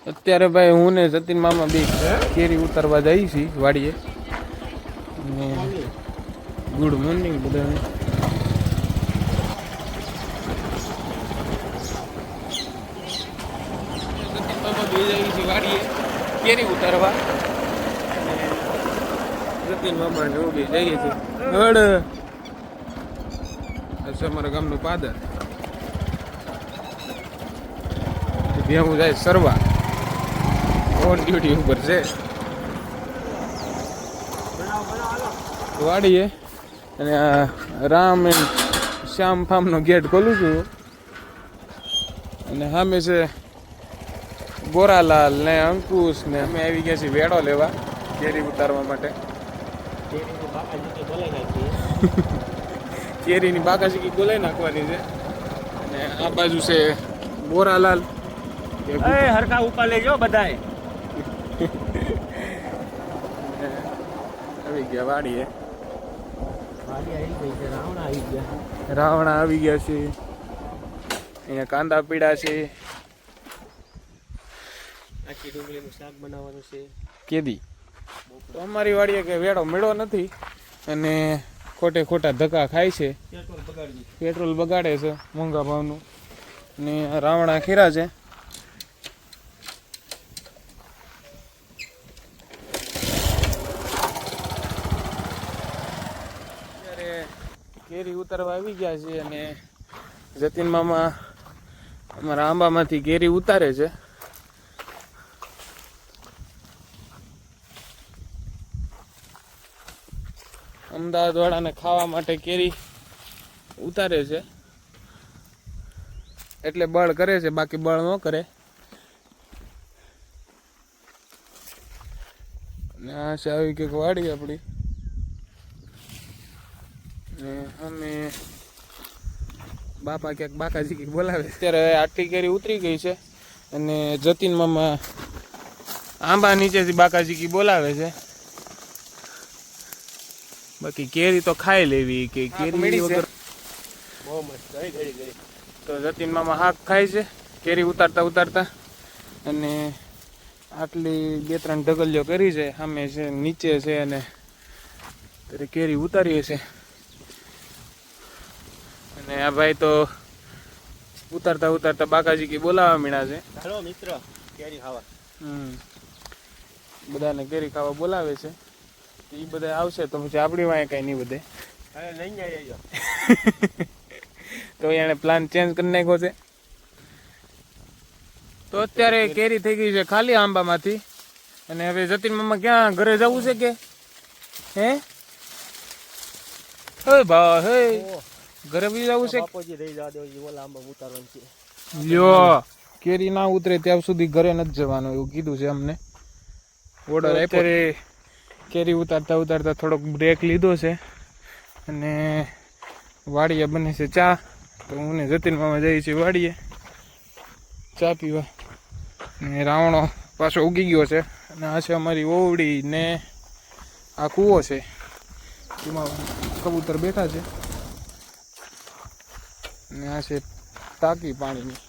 અત્યારે ભાઈ હું ને જતીન મામા બે કેરી ઉતારવા જઈએ છીએ વાડીએ. ગુડ મોર્નિંગ બધાને. જતીન મામા બે જઈએ છીએ વાડીએ કેરી ઉતારવા. જતીન મામા ને હું બે જઈએ છીએ ગઢ. અમારા ગામનું પાદર ભેગું જાય સરવા ઓન ડ્યુટી ઉપર છે વાડીએ. અને આ રામ એન્ડ શ્યામ ફાર્મનો ગેટ ખોલું છું. અને સામે છે ગોરાલાલ ને અંકુશ ને અમે આવી ગયા છીએ વેડો લેવા કેરી ઉતારવા માટે. કેરીની બાકાશીકી બોલાઈ નાખવાની છે. અને આ બાજુ છે ગોરાલાલ. હરખા ઉપર લેજો બધાય. આવી ગયા વાડીએ. રાવણા રાવણા આવી આવી ગઈ છે. ગયા છે. અહીંયા કાંદા પીડા છે. આખી ડુંગળીનું શાક બનાવવાનું છે. કેદી તો અમારી વાડીએ કે વેડો મેળો નથી અને ખોટે ખોટા ધક્કા ખાય છે. પેટ્રોલ બગાડે છે મોંઘા ભાવનું. અને રાવણા ખીરા છે. કેરી ઉતારવા આવી ગયા છે. અને જતીન મામા અમારા આંબામાંથી કેરી ઉતારે છે. અમદાવાદ વાળાને ખાવા માટે કેરી ઉતારે છે એટલે બળ કરે છે, બાકી બળ ન કરે. અને આ છે આવી કંઈક વાડી આપણી. અમે બાપા ક્યાંક બાકાજી કંઈક બોલાવે. અત્યારે આટલી કેરી ઉતરી ગઈ છે. અને જતીન મામા આંબા નીચેથી બાકાજી કી બોલાવે છે. બાકી કેરી તો ખાઈ લેવી કે કેરી વગર બહુ મસ્ત ગઈ. તો જતીન મામા હાક ખાય છે કેરી ઉતારતા ઉતારતા. અને આટલી 2-3 ઢગલીઓ કરી છે. સામે છે નીચે છે. અને ત્યારે કેરી ઉતારીએ છે. અને આ ભાઈ તો ઉતારતા ઉતારતા બાકાજી કી બોલાવા મીણા છે. હાલો મિત્ર કેરી ખાવા. બધાને કેરી ખાવા બોલાવે છે. એ બધા આવશે તો પછી આપણી વાંહે કઈ નહીં બધે. તો એને પ્લાન ચેન્જ કરી નાખ્યો છે. તો અત્યારે કેરી થઈ ગઈ છે ખાલી આંબામાંથી. અને હવે જતીન મામા ક્યાં ઘરે જવું છે કે હે ભા હે ઘરે બી જવું છે. લ્યો કેરી ના ઉતરે ત્યાં સુધી ઘરે નથી જવાનું એવું કીધું છે અમને. ઓર્ડર આપ્યો. કેરી ઉતારતા ઉતારતા થોડોક બ્રેક લીધો છે. અને વાડીએ બને છે ચા. તો હું ને જતીન મામા જઈએ છીએ વાડીએ ચા પીવા. ને રાવણો પાછો ઉગી ગયો છે. અને આ છે અમારી ઓવડી ને આ કૂવો છે. એમાં કબૂતર બેઠા છે. ને આ છે ટાંકી પાણીની.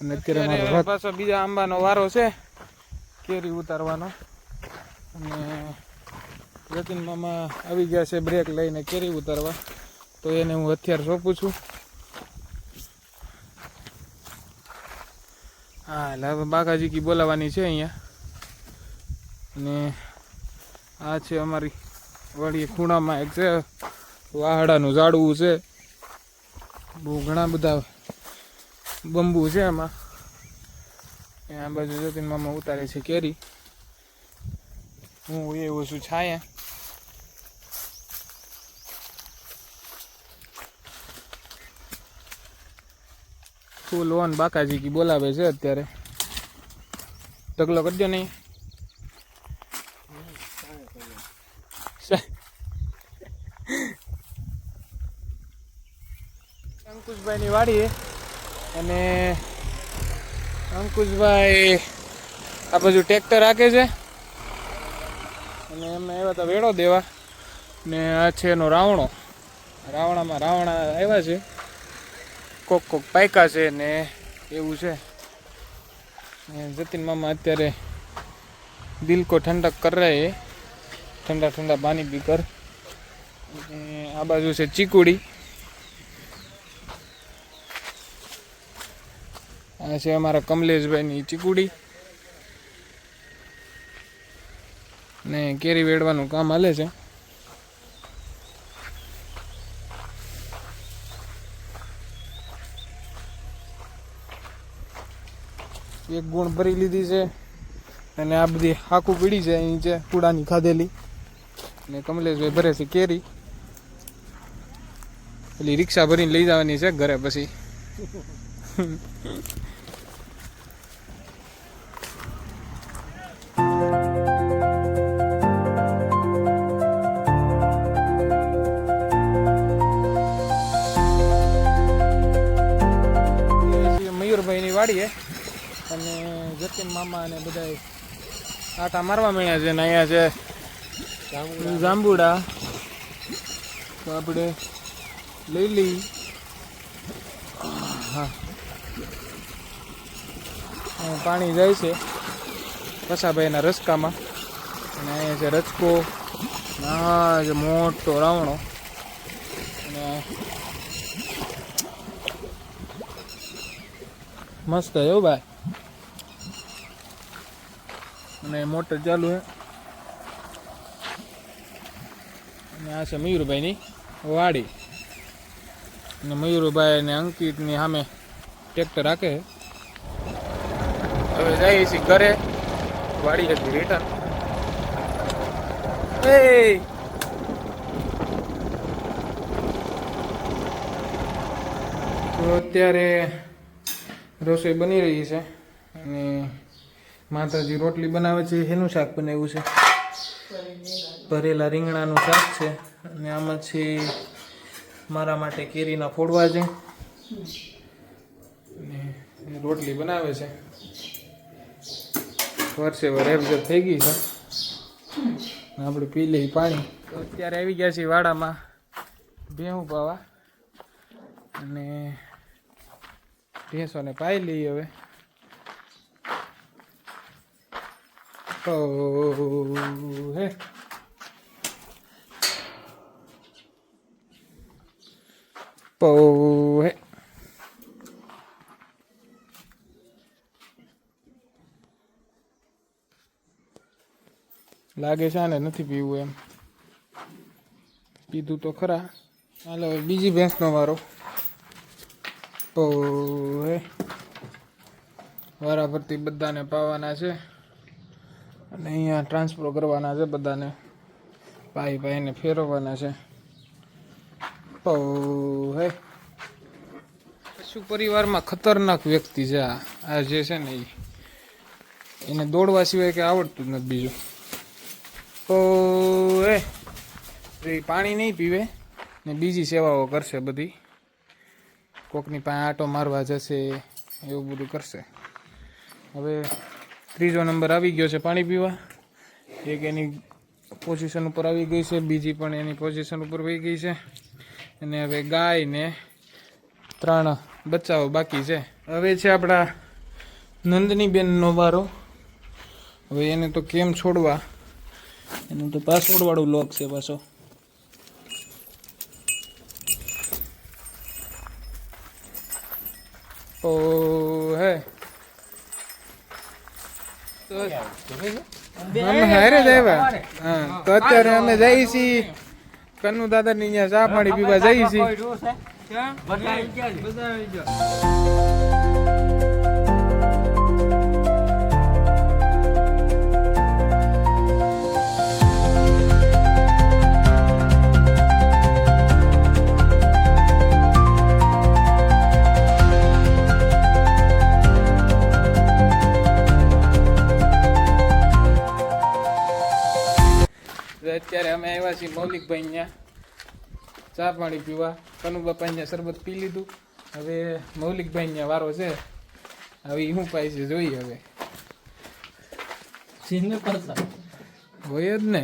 અને અત્યારે પાછો બીજા આંબાનો વારો છે કેરી ઉતારવાનો. અને જતીન મામા આવી ગયા છે બ્રેક લઈને કેરી ઉતારવા. તો એને હું હથિયાર સોંપું છું. હા એટલે હવે બાકાજી કી બોલાવાની છે અહીંયા. અને આ છે અમારી વાડી ખૂણામાં એક છે વાહડાનું ઝાડવું છે. બહુ ઘણા બધા બંબુ છે એમાં. આ બાજુ જતીન મામા ઉતારે છે કેરી. હું એવું છું છાયા. ફૂલ ઓન બાકાજી કી બોલાવે છે અત્યારે. ઢગલો કરજો નહીં. અંકુશભાઈ ની વાડી. અને અંકુશભાઈ આ બાજુ ટ્રેક્ટર રાખે છે. અને એમને આવ્યા હતા વેડો દેવા. ને આ છે એનો રાવણો. રાવણામાં રાવણા આવ્યા છે. કોક કોક પાયકા છે ને એવું છે. જતીન મામા અત્યારે દિલ કો ઠંડક કર રહે હે, ઠંડા ઠંડા પાણી પીકર. આ બાજુ છે ચીકુડી, આ છે અમારા કમલેશભાઈની ચીકુડી ને કેરી વેડવાનું કામ હાલે છે. એક ગુણ ભરી લીધી છે અને આ બધી હાકું પીડી છે અહીં છે કુડાની ખાધેલી. ને કમલેશભાઈ ભરે છે કેરી, પેલી રિક્ષા ભરીને લઈ જવાની છે ઘરે પછી. મયુરભાઈની વાડી અને જતીન મામા અને બધા આટા મારવા મળ્યા છે ને અહીંયા છે જાંબુડા. તો આપણે લઈ લઈ. હા, પાણી જાય છે કસાભાઈના રસકામાં અને અહીંયા છે રચકો. હા છે મોટો રાવણો અને મસ્ત છે હો ભાઈ. અને મોટર ચાલુ છે અને આ છે મયુરભાઈની વાડી અને મયુરભાઈ અને અંકિતની સામે ટ્રેક્ટર રાખે. હવે જઈએ છીએ ઘરે, વાડી હતી રિટર્ન. તો અત્યારે રસોઈ બની રહી છે અને માતાજી રોટલી બનાવે છે. એનું શાક બનાવ્યું છે, ભરેલા રીંગણાનું શાક છે અને આમાંથી મારા માટે કેરીના ફોડવા છે અને રોટલી બનાવે છે. વર્ષે રેબઝેબ થઈ ગઈ છે, આપણે પી લઈ પાણી. અત્યારે આવી ગયા છીએ વાડામાં ભેહું પાવા અને ભેંસોને પાઈ લઈએ હવે. હે હે લાગે છે ને નથી પીવું એમ, પીધું તો ખરા. હાલો બીજી ભેંસનો વારો. હે વારા પરથી બધાને પાવાના છે અને અહીંયા ટ્રાન્સફર કરવાના છે બધાને, પાઈને ફેરવવાના છે. હે પશુ પરિવારમાં ખતરનાક વ્યક્તિ છે આ જે છે ને, એને દોડવા સિવાય કે આવડતું જ નથી બીજું. એ પાણી નહીં પીવે ને બીજી સેવાઓ કરશે બધી, કોકની પાસે આટો મારવા જશે, એવું બધું કરશે. હવે ત્રીજો નંબર આવી ગયો છે પાણી પીવા. એક એની પોઝિશન ઉપર આવી ગઈ છે, બીજી પણ એની પોઝિશન ઉપર વહી ગઈ છે અને હવે ગાય ને 3 બચ્ચાઓ બાકી છે. હવે છે આપણા નંદની બેનનો વારો. હવે એને તો કેમ છોડવા, એનું તો પાસવર્ડ વાળું લોક છે પાછો. હે અમે હારે જ આવ્યા. હા, તો અત્યારે અમે જઈએ છીએ કન્નુ દાદાની અહીંયા ચા પાણી પીવા જઈએ છીએ. અત્યારે અમે આવ્યા છીએ મૌલિકભાઈ અહીંયા ચા પાણી પીવા. કનુ બાપા અહીંયા શરબત પી લીધું, હવે મૌલિકભાઈ અહીંયા વારો છે. હવે શું પાય છે જોઈએ. હવે હોય જ ને,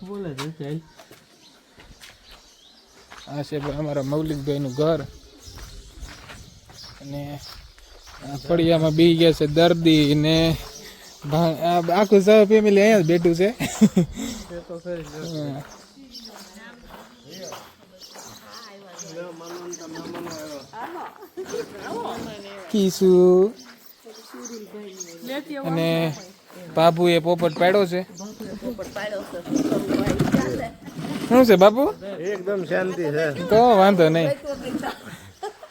બોલે છે. આ છે અમારા મૌલિકભાઈનું ઘર અને આ ફળિયામાં બી ગયા છે દર્દી ને આખું સહ ફેમિલી અહીંયા જ બેઠું છે. કીસુ અને બાબુ એ પોપટ પાડ્યો છે. શું છે બાપુ? એકદમ શાંતિ છે. તો વાંધો નહીં.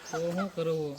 શું કરવું?